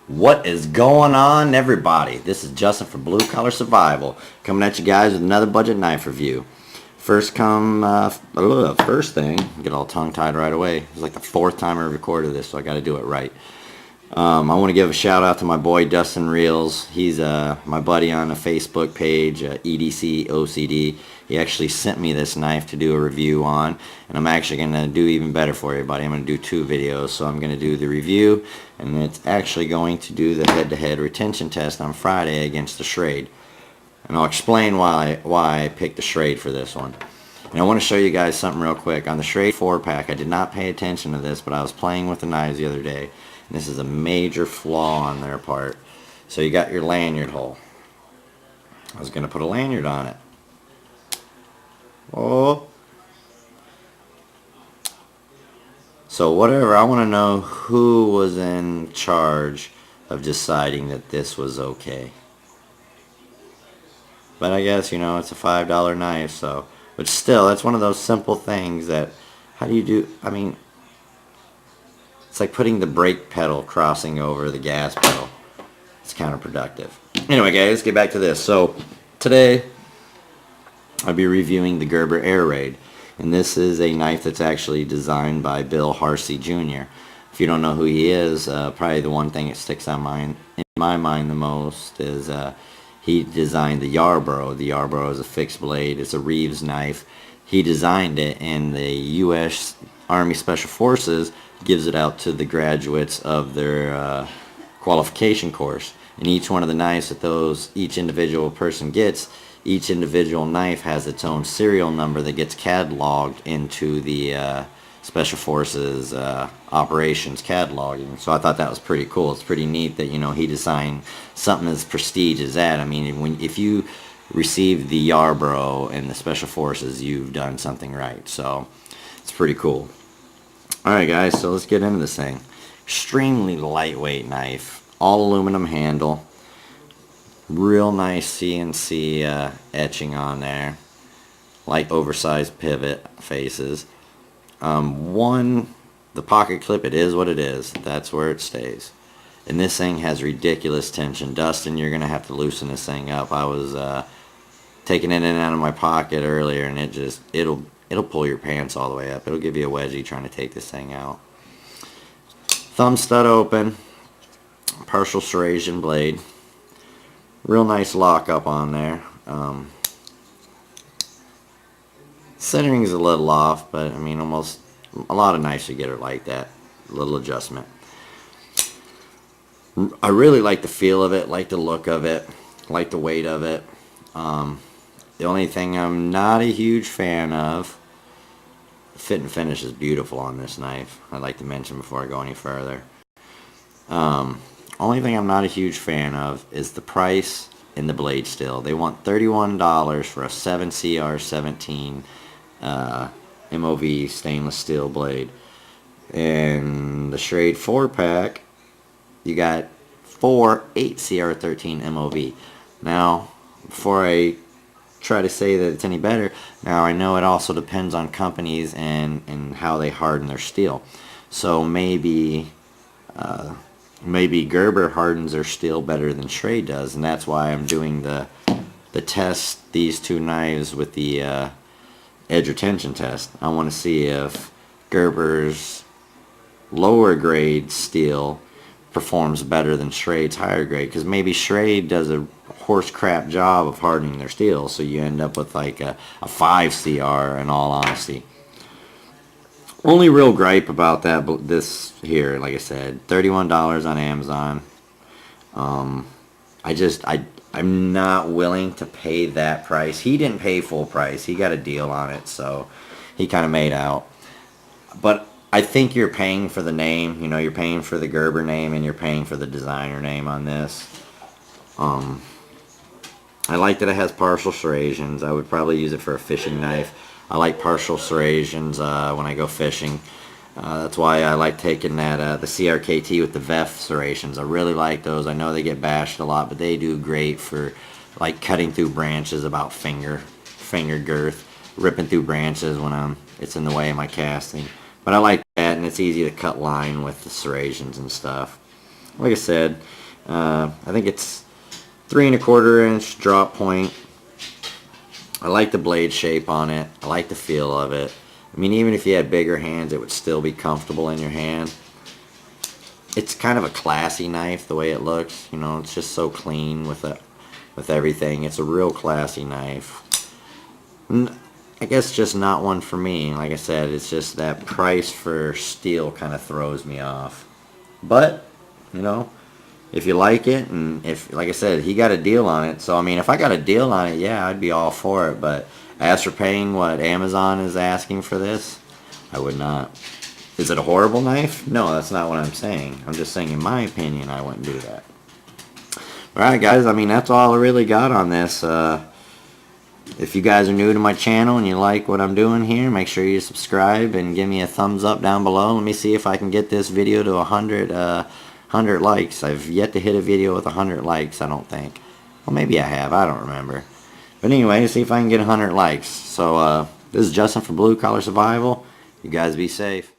What is going on, everybody? This is Justin for Blue Collar Survival, coming at you guys with another budget knife review. First thing, get all tongue-tied right away. It's like the fourth time I recorded this, so I got to do it right. I want to give a shout out to my boy Dustin Reels. He's my buddy on the Facebook page, EDC OCD. He actually sent me this knife to do a review on, and I'm actually going to do even better for you, buddy. I'm going to do two videos. So I'm going to do the review, and it's actually going to do the head-to-head retention test on Friday against the Schrade. And I'll explain why I picked the Schrade for this one. And I want to show you guys something real quick. On the Schrade 4-pack, I did not pay attention to this, but I was playing with the knives the other day. And this is a major flaw on their part. So you got your lanyard hole. I was going to put a lanyard on it. Oh. So whatever, I want to know who was in charge of deciding that this was okay. But I guess, you know, it's a $5 knife, so. But still, that's one of those simple things that, how do you do, I mean, it's like putting the brake pedal crossing over the gas pedal. It's counterproductive. Anyway, guys, let's get back to this. So, today, I'll be reviewing the Gerber Air Ranger. And this is a knife that's actually designed by Bill Harsey Jr. If you don't know who he is, probably the one thing that sticks in my mind the most is he designed the Yarborough. The Yarborough is a fixed blade. It's a Reeves knife. He designed it, and the U.S. Army Special Forces gives it out to the graduates of their qualification course. And each one of the knives that each individual person gets, each individual knife has its own serial number that gets cataloged into the Special Forces operations cataloging. So I thought that was pretty cool. It's pretty neat that, you know, he designed something as prestige as that. I mean, if you receive the Yarborough in the Special Forces, you've done something right. So it's pretty cool. Alright guys, so let's get into this thing. Extremely lightweight knife, all aluminum handle, real nice CNC etching on there, like oversized pivot faces. The pocket clip, it is what it is. That's where it stays. And this thing has ridiculous tension. Dustin, you're going to have to loosen this thing up. I was taking it in and out of my pocket earlier, and it'll pull your pants all the way up. It'll give you a wedgie trying to take this thing out. Thumb stud open. Partial serration blade. Real nice lockup on there. Centering is a little off, but I mean, almost a lot of knives you get are like that. A little adjustment. I really like the feel of it, like the look of it, like the weight of it. The only thing I'm not a huge fan of, fit and finish is beautiful on this knife. I'd like to mention before I go any further. Only thing I'm not a huge fan of is the price and the blade steel. They want $31 for a 7CR17 MOV stainless steel blade. And the Schrade 4-pack, you got 4 8CR13 MOV. Now, before I try to say that it's any better, now I know it also depends on companies and how they harden their steel. So maybe Gerber hardens their steel better than Schrade does, and that's why I'm doing the test, these two knives with the edge retention test. I want to see if Gerber's lower grade steel performs better than Schrade's higher grade, because maybe Schrade does a horse crap job of hardening their steel, so you end up with like a 5CR in all honesty. Only real gripe about this here, like I said, $31 on Amazon. I'm not willing to pay that price. He didn't pay full price. He got a deal on it, so he kind of made out. But I think you're paying for the name. You know, you're paying for the Gerber name, and you're paying for the designer name on this. I like that it has partial serrations. I would probably use it for a fishing knife. I like partial serrations when I go fishing. That's why I like taking that the CRKT with the VEF serrations. I really like those. I know they get bashed a lot, but they do great for like cutting through branches about finger girth, ripping through branches when it's in the way of my casting. But I like that, and it's easy to cut line with the serrations and stuff. like I said, I think it's 3¼ inch drop point. I like the blade shape on it. I like the feel of it. I mean, even if you had bigger hands, it would still be comfortable in your hand. It's kind of a classy knife the way it looks. You know, it's just so clean with everything. It's a real classy knife. I guess just not one for me. Like I said, it's just that price for steel kind of throws me off. But, you know, if you like it, and if, like I said, he got a deal on it. So, I mean, if I got a deal on it, yeah, I'd be all for it. But as for paying what Amazon is asking for this, I would not. Is it a horrible knife? No, that's not what I'm saying. I'm just saying, in my opinion, I wouldn't do that. Alright, guys, I mean, that's all I really got on this. If you guys are new to my channel and you like what I'm doing here, make sure you subscribe and give me a thumbs up down below. Let me see if I can get this video to 100 likes. I've yet to hit a video with 100 likes, I don't think. Well, maybe I have. I don't remember. But anyway, see if I can get 100 likes. So, this is Justin from Blue Collar Survival. You guys be safe.